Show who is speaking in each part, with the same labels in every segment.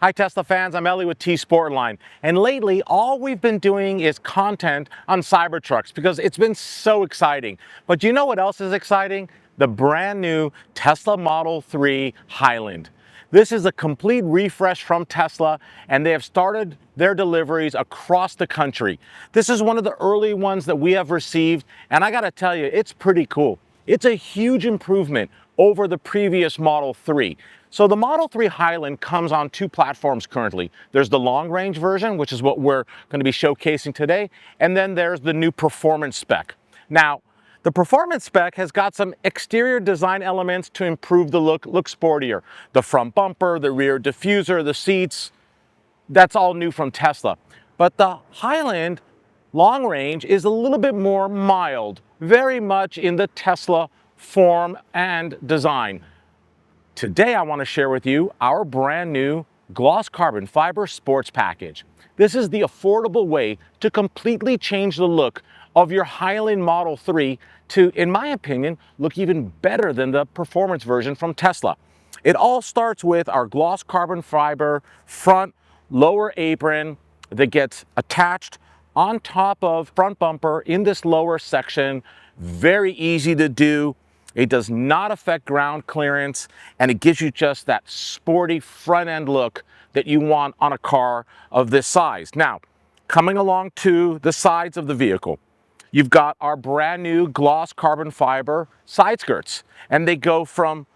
Speaker 1: Hi Tesla fans, I'm Ellie with T-sportline, and lately all we've been doing is content on Cybertrucks because it's been so exciting. But you know what else is exciting? The brand new Tesla Model 3 Highland. This is a complete refresh from Tesla, and they have started their deliveries across the country. This is one of the early ones that we have received, and I gotta tell you, it's pretty cool. It's a huge improvement over the previous Model 3. So the Model 3 Highland comes on two platforms currently. There's the long range version, which is what we're going to be showcasing today, and then there's the new performance spec. Now, the performance spec has got some exterior design elements to improve the look sportier. The front bumper, the rear diffuser, the seats, that's all new from Tesla. But the Highland long range is a little bit more mild, very much in the Tesla form and design. Today I want to share with you our brand new gloss carbon fiber sports package. This is the affordable way to completely change the look of your Highland Model 3 to, in my opinion, look even better than the performance version from Tesla. It all starts with our gloss carbon fiber front lower apron that gets attached on top of front bumper in this lower section. Very easy to do. It does not affect ground clearance, and it gives you just that sporty front end look that you want on a car of this size. Now, coming along to the sides of the vehicle, you've got our brand new gloss carbon fiber side skirts, and they go from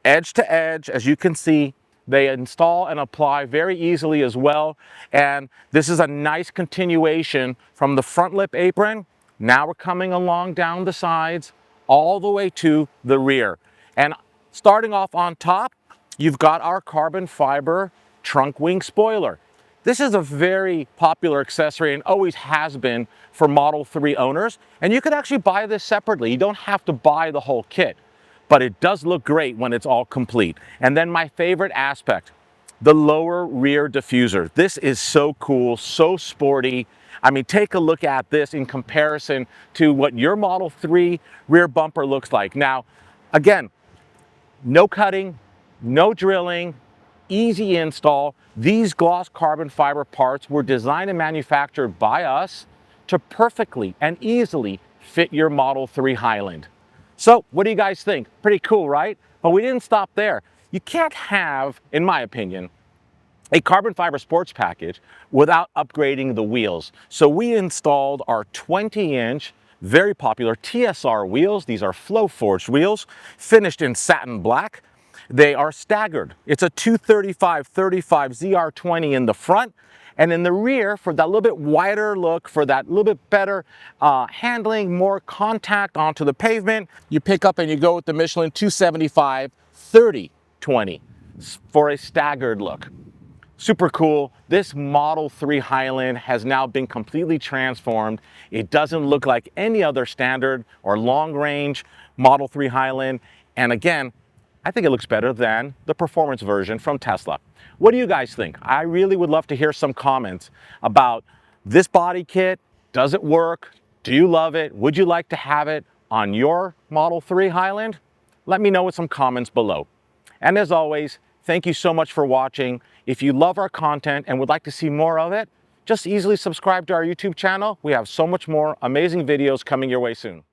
Speaker 1: edge to edge. As you can see, they install and apply very easily as well. And this is a nice continuation from the front lip apron. Now we're coming along down the sides, all the way to the rear. And starting off on top, you've got our carbon fiber trunk wing spoiler. This is a very popular accessory and always has been for Model 3 owners. And you could actually buy this separately. You don't have to buy the whole kit, but it does look great when it's all complete. And then my favorite aspect, the lower rear diffuser. This is so cool, so sporty. I mean, take a look at this in comparison to what your Model 3 rear bumper looks like. Now, again, no cutting, no drilling, easy install. These gloss carbon fiber parts were designed and manufactured by us to perfectly and easily fit your Model 3 Highland. So what do you guys think? Pretty cool, right? But we didn't stop there. You can't have, in my opinion, a carbon fiber sports package without upgrading the wheels. So we installed our 20-inch, very popular TSR wheels. These are flow forged wheels, finished in satin black. They are staggered. It's a 235/35 ZR20 in the front, and in the rear, for that little bit wider look, for that little bit better handling, more contact onto the pavement, you pick up and you go with the Michelin 275/30/20 for a staggered look. Super cool. This Model 3 Highland has now been completely transformed. It doesn't look like any other standard or long range Model 3 Highland. And again, I think it looks better than the performance version from Tesla. What do you guys think? I really would love to hear some comments about this body kit. Does it work? Do you love it? Would you like to have it on your Model 3 Highland? Let me know with some comments below. And as always, thank you so much for watching. If you love our content and would like to see more of it, just easily subscribe to our YouTube channel. We have so much more amazing videos coming your way soon.